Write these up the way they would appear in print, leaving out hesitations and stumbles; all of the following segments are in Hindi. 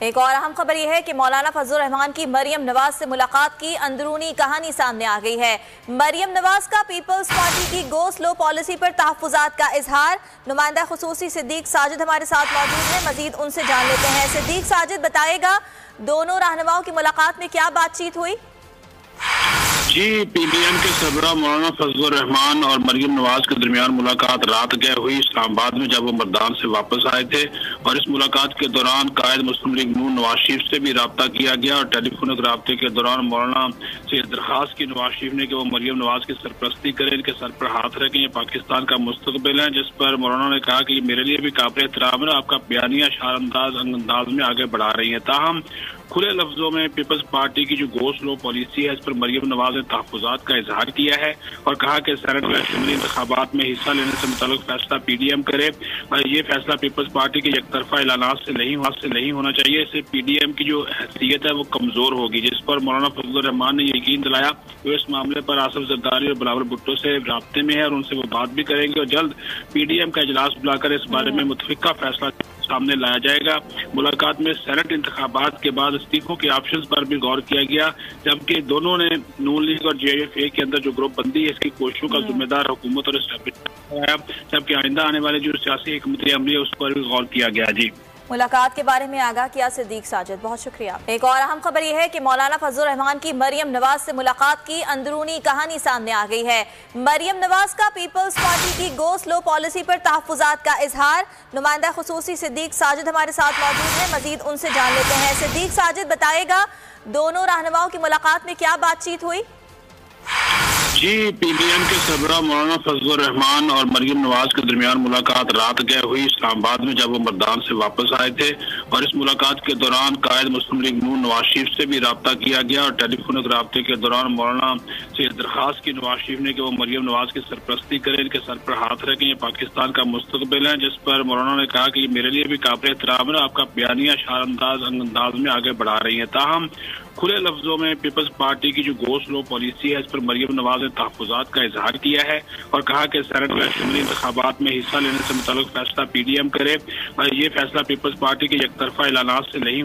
एक और अहम खबर यह है कि मौलाना फजलुर रहमान की मरियम नवाज से मुलाकात की अंदरूनी कहानी सामने आ गई है। मरियम नवाज का पीपल्स पार्टी की गो स्लो पॉलिसी पर तहफ्फुजात का इजहार। नुमाइंदा खुसूसी सिद्दीक साजिद हमारे साथ मौजूद हैं, मजीद उनसे जान लेते हैं। सिद्दीक साजिद बताएगा, दोनों रहनुमाओं की मुलाकात में क्या बातचीत हुई? जी, पीडीएम के सरबराह मौलाना फजलुर रहमान और मरियम नवाज के दरमियान मुलाकात रात गए हुई इस्लामाबाद में, जब वो मैदान से वापस आए थे। और इस मुलाकात के दौरान कायद मुस्लिम लीग नून नवाज शरीफ से भी रब्ता किया गया और टेलीफोनिक रब्ते के दौरान मौलाना से दरखास्त की नवाज शरीफ ने कि वो मरियम नवाज की सरपरस्ती करें, इनके सर पर हाथ रखें, ये पाकिस्तान का मुस्तकबिल है। जिस पर मौलाना ने कहा कि मेरे लिए भी काबिल एहतराम है, आपका बयानिया शार अंदाज में आगे बढ़ा रही है। ताहम खुले लफ्जों में पीपल्स पार्टी की जो गो स्लो पॉलिसी है, इस पर मरियम नवाज ने तहफ्फुजात का इजहार किया है और कहा कि सेनेट व असेंबली इंतखाबात में हिस्सा लेने से मुताल्लिक फैसला पीडीएम करे और ये फैसला पीपल्स पार्टी के एकतरफा ऐलानात से नहीं होना चाहिए। इससे पीडीएम की जो हैसियत है वो कमजोर होगी। जिस पर मौलाना फजलुर रहमान ने यकीन दिलाया वो इस मामले पर आसिफ जरदारी और बिलावल भुट्टो से राब्ते में है और उनसे वो बात भी करेंगे और जल्द पीडीएम का इजलास बुलाकर इस बारे में मुतफिका फैसला सामने लाया जाएगा। मुलाकात में सेनेट इंतखाबात के बाद इस्तीफों के ऑप्शंस पर भी गौर किया गया, जबकि दोनों ने नून लीग और जेएफए के अंदर जो ग्रुप बंदी है इसकी कोशिशों का जिम्मेदार हुकूमत और एस्टेब्लिशमेंट कराया, जबकि आइंदा आने वाले जो सियासी हिकमत अमली है उस पर भी गौर किया गया। जी, मुलाकात के बारे में आगाह किया सिद्दीक साजिद, बहुत शुक्रिया। एक और अहम खबर यह है कि मौलाना फजलुर रहमान की मरियम नवाज से मुलाकात की अंदरूनी कहानी सामने आ गई है। मरियम नवाज का पीपल्स पार्टी की गो स्लो पॉलिसी पर तहफ्फुजात का इजहार। नुमाइंदा खुसूसी सिद्दीक साजिद हमारे साथ मौजूद हैं, मजीद उनसे जान लेते हैं। सिद्दीक साजिद बताएगा, दोनों रहनुमाओं की मुलाकात में क्या बातचीत हुई? जी, पीडीएम के सरबराह मौलाना फजलुर रहमान और मरियम नवाज के दरमियान मुलाकात रात गए हुई इस्लामाबाद में, जब वो मैदान से वापस आए थे। और इस मुलाकात के दौरान कायद मुस्लिम लीग नून नवाज शरीफ से भी रब्ता किया गया और टेलीफोनिक रब्ते के दौरान मौलाना से दरखास्त की नवाज शरीफ ने कि वो मरियम नवाज की सरपरस्ती करें, इनके सर पर हाथ रखें, ये पाकिस्तान का मुस्तकबिल है। जिस पर मौलाना ने कहा कि मेरे लिए भी काबिल एहतराम है, आपका बयानिया शार अंदाज में आगे बढ़ा रही है। ताहम खुले लफ्जों में पीपल्स पार्टी की जो गो स्लो पॉलिसी है, इस पर मरियम नवाज ने तहफ्फुजात का इजहार किया है और कहा कि सेनेट व असेंबली इंतखाबात में हिस्सा लेने से मुताल्लिक फैसला पीडीएम करे और ये फैसला पीपल्स पार्टी के एकतरफा ऐलानात से नहीं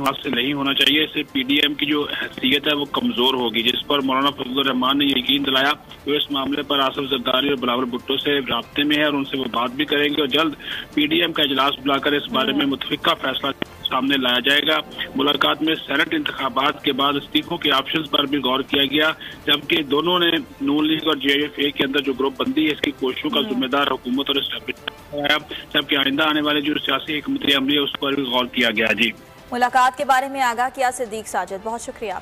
होना चाहिए। इससे पीडीएम की जो हैसियत है वो कमजोर होगी। जिस पर मौलाना फजलुर रहमान ने यकीन दिलाया वो इस मामले पर आसिफ जरदारी और बिलावल भुट्टो से राब्ते में है और उनसे वो बात भी करेंगे और जल्द पीडीएम का इजलास बुलाकर इस बारे में मुतफिका फैसला सामने लाया जाएगा। मुलाकात में सेनेट इंतखाबात के बाद इस्तीफों के ऑप्शंस पर भी गौर किया गया, जबकि दोनों ने नून लीग और जेएफए के अंदर जो ग्रुप बंदी है इसकी कोशिशों का जिम्मेदार हुकूमत और एस्टेब्लिशमेंट कराया, जबकि आइंदा आने वाले जो सियासी हिकमत अमली है उस पर भी गौर किया गया। जी, मुलाकात के बारे में आगाह किया सिद्दीक साजिद, बहुत शुक्रिया।